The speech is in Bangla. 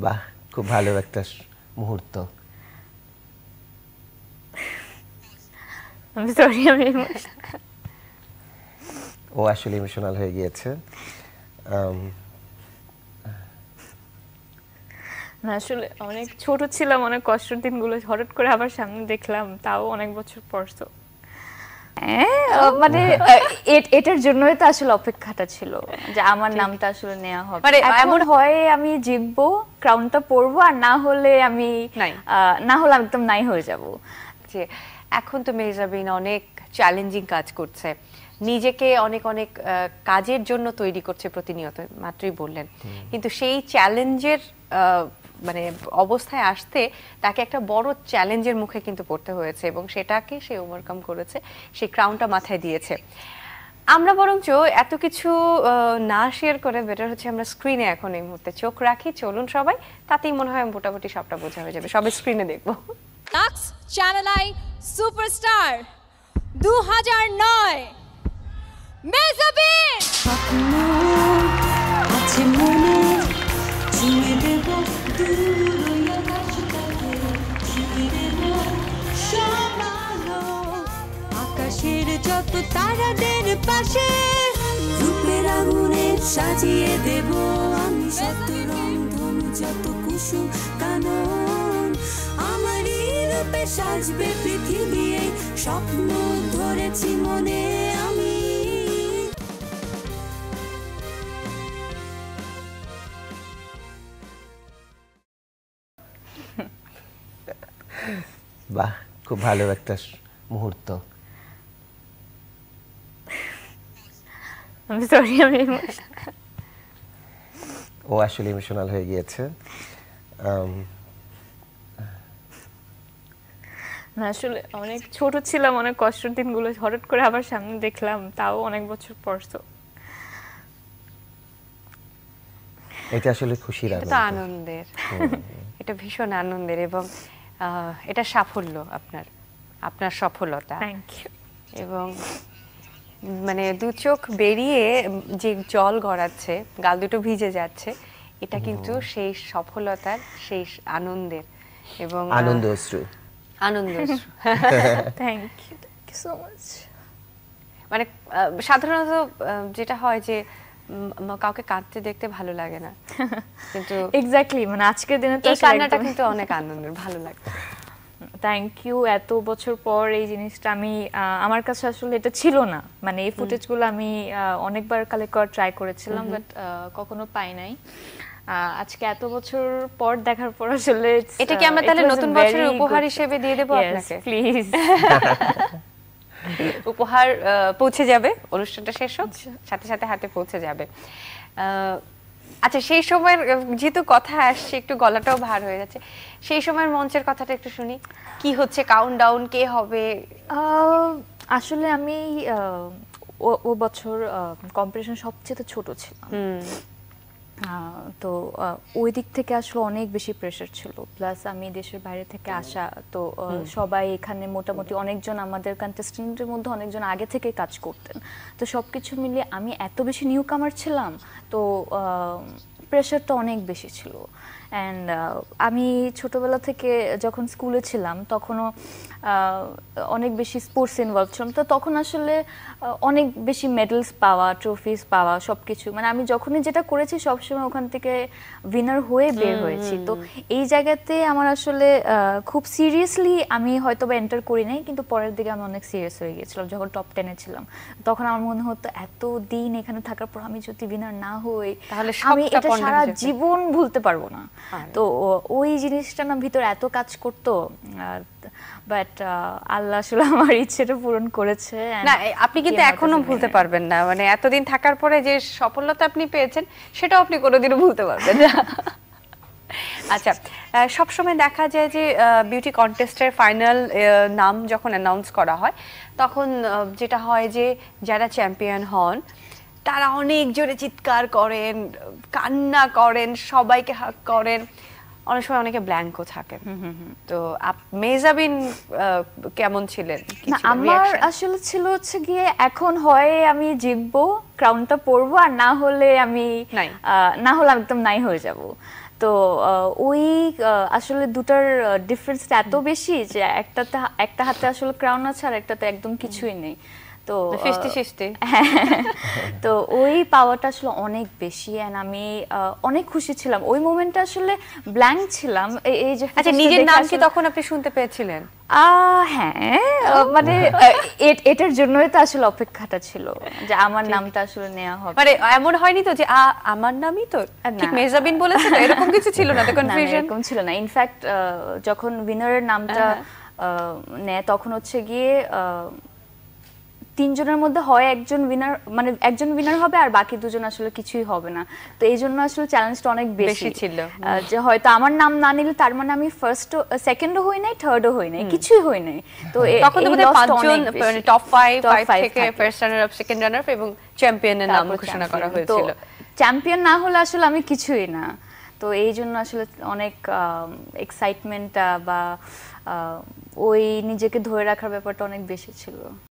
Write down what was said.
বাহ, খুব ভালো একটা মুহূর্ত। আমি সরি, আমি ও আসলে ইমোশনাল হয়ে গিয়েছে। না, আসলে অনেক ছোট ছিলাম, অনেক কষ্টের দিনগুলো হঠাৎ করে আবার সামনে দেখলাম, তাও অনেক বছর পর। তো মানে এটার জন্যই তো আসলে অপেক্ষাটা ছিল যে আমার নামটা আসলে নেওয়া হবে। মানে এমন হয় আমি জিতবো, ক্রাউনটা পরবো, আর না হলে আমি একদম নাই হয়ে যাব। যে এখন তো মেহজাবিন অনেক চ্যালেঞ্জিং কাজ করছে, নিজেকে অনেক অনেক কাজের জন্য তৈরি করছে প্রতিনিয়ত, মাত্রই বললেন। কিন্তু সেই চ্যালেঞ্জের মানে অবস্থায় আসতে তাকে একটা বড় চ্যালেঞ্জের মুখে কিন্তু পড়তে হয়েছে, এবং সেটাকে সে ওভারকাম করেছে, সেই ক্রাউনটা মাথায় দিয়েছে। আমরা বরঞ্চ এত কিছু না শেয়ার করে বেটার হচ্ছে আমরা স্ক্রিনে এখন এই মুহূর্তে চোখ রাখি। চলুন সবাই, তাতেই মনে হয় মোটামুটি সবটা বোঝা হয়ে যাবে। সবাই স্ক্রিনে দেখবো। Lux channel I superstar 2009 Mehjabin. স্বপ্ন আছে মনে, ছুঁয়ে দেব দূর আকাশটাকে, ছুঁয়ে দেব সব আলো, আকাশের যত তারাদের পাশে রূপের আগুনে সাজিয়ে দেব আমি শত রংধনু, যত কুসুম কানন, আমারই রূপে সাজবে পৃথিবী, স্বপ্ন ধরেছি মনে আমি। বাহ, খুব ভালো একটা মুহূর্ত। আমি সরি, আমি ও আসলে ইমোশনাল হয়ে গিয়েছে। না, আসলে অনেক ছোট ছিলাম, অনেক কষ্টের দিনগুলো হঠাৎ করে আবার সামনে দেখলাম, তাও অনেক বছর পর। তো এটা আসলে খুশির এটা তো আনন্দের, এটা ভীষণ আনন্দের, এবং এটা সাফল্য, আপনার সফলতা। Thank you. এবং মানে দু চোখ বেরিয়ে যে জল গড়াচ্ছে, গাল দুটো ভিজে যাচ্ছে, এটা কিন্তু সেই সফলতার, সেই আনন্দের, এবং আনন্দ অশ্রু। Thank you so much. মানে সাধারণত যেটা হয় যে কাউকে কাঁদতে দেখতে ভালো লাগে না, কিন্তু এক্স্যাক্টলি, মানে আজকের দিনে তো এই কান্নাটা কিন্তু অনেক আনন্দের, ভালো লাগে। Thank you. এত বছর পর এই জিনিসটা আমি, আমার কাছে আসলে এটা ছিল না, মানে এই ফুটেজগুলো আমি অনেকবার কালেক্ট করার ট্রাই করেছিলাম, বাট কখনো পাই নাই। আজকে এত বছর পর দেখার পর আসলে এটা কি আমরা তাহলে নতুন বছরের উপহার হিসেবে দিয়ে দেব আপনাকে? প্লিজ। উপহার পৌঁছে যাবে, অনুষ্ঠানটা শেষ হোক, সাথে সাথে হাতে পৌঁছে যাবে। আচ্ছা, সেই সময়ের যেহেতু কথা আসছে, একটু গলাটাও ভার হয়ে যাচ্ছে, সেই সময়ের মঞ্চের কথাটা একটু শুনি। কি হচ্ছে, কাউন্টডাউন, কে হবে? আসলে আমি ও বছর কম্পিটিশন সবচেয়ে ছোট ছিলাম, তো ওই দিক থেকে আসলে অনেক বেশি প্রেশার ছিল। প্লাস আমি দেশের বাইরে থেকে আসা, তো সবাই এখানে মোটামুটি অনেকজন, আমাদের কন্টেস্টেন্টের মধ্যে অনেকজন আগে থেকে কাজ করতেন, তো সবকিছু মিলিয়ে আমি এত বেশি নিউ কামার ছিলাম, তো প্রেশারটা অনেক বেশি ছিল। অ্যান্ড আমি ছোটবেলা থেকে যখন স্কুলে ছিলাম তখনও অনেক বেশি স্পোর্টস ইনভলভ ছিলাম, তো তখন আসলে অনেক বেশি মেডেলস পাওয়া, ট্রফিজ পাওয়া, সব কিছু, মানে আমি যখনই যেটা করেছি সবসময় ওখান থেকে উইনার হয়ে বের হয়েছি। তো এই জায়গাতে আমার আসলে খুব সিরিয়াসলি আমি হয়তো বা এন্টার করি নাই, কিন্তু পরের দিকে আমি অনেক সিরিয়াস হয়ে গিয়েছিলাম যখন টপ 10-এ ছিলাম। তখন আমার মনে হতো এত দিন এখানে থাকার পর আমি যদি উইনার না হই তাহলে আমি এটা সারা জীবন ভুলতে পারবো না। তো ওই জিনিসটা না ভিতরে এত কাজ করতো, বাট আল্লাহ আসলে আমার ইচ্ছেটা পূরণ করেছে। না, আপনি কিন্তু এখনো ভুলতে পারবেন না, মানে এতদিন থাকার পরে যে সফলতা আপনি পেয়েছেন সেটাও আপনি কোনোদিনও ভুলতে পারবেন না। আচ্ছা, সবসময় দেখা যায় যে বিউটি কন্টেস্টের ফাইনাল নাম যখন অ্যানাউন্স করা হয়, তখন যেটা হয় যে যারা চ্যাম্পিয়ন হন তারা অনেক জোরে চিৎকার করেন, কান্না করেন, সবাইকে হাগ করেন, অনেক সময় অনেকে ব্ল্যাঙ্কও থাকে। তো মেহজাবিন কেমন ছিলেন? না, আমার আসলে ছিল হচ্ছে গিয়ে এখন হয় আমি জিতবো, ক্রাউনটা পরবো, আর না হলে আমি একদম নাই হয়ে যাব। তো ওই আসলে দুটার ডিফারেন্সটা এত বেশি যে একটা হাতে আসলে ক্রাউন আছে আর একটাতে একদম কিছুই নেই। তো 50-50 তো ওই পাওয়াটা আসলে অনেক বেশি, এন্ড আমি অনেক খুশি ছিলাম ওই মোমেন্টে, আসলে ব্ল্যাঙ্ক ছিলাম। এই যে আচ্ছা, নিজের নাম কি তখন আপনি শুনতে পেয়েছিলেন? হ্যাঁ, মানে এটার জন্যই তো আসলে অপেক্ষাটা ছিল যে আমার নামটা আসলে নেওয়া হবে। মানে এমন হয়নি তো যে আমার নামই তো ঠিক মেহজাবিন বলেছে, এরকম কিছু ছিল না তো? কনফিউশন এরকম ছিল না। ইনফ্যাক্ট যখন উইনারের নামটা নেয় তখন হচ্ছে গিয়ে তিনজনের মধ্যে হয় একজন উইনার, মানে একজন উইনার হবে আর বাকি দুজন আসলে কিছুই হবে না। তো এই জন্য আসলে চ্যালেঞ্জটা অনেক বেশি ছিল যে হয়তো আমার নাম না নিলে তার মানে আমি ফার্স্ট সেকেন্ডও হই নাই, থার্ডও হই নাই, কিছুই হই নাই। তো তখন তো বোধহয় পাঁচজন, মানে টপ 5 থেকে first runner up, second runner up এবং চ্যাম্পিয়নের নাম ঘোষণা করা হয়েছিল। চ্যাম্পিয়ন না হলে আসলে আমি কিছুই না। তো এই জন্য আসলে অনেক এক্সাইটমেন্টটা বা ওই নিজেকে ধরে রাখার ব্যাপারটা অনেক বেশি ছিল।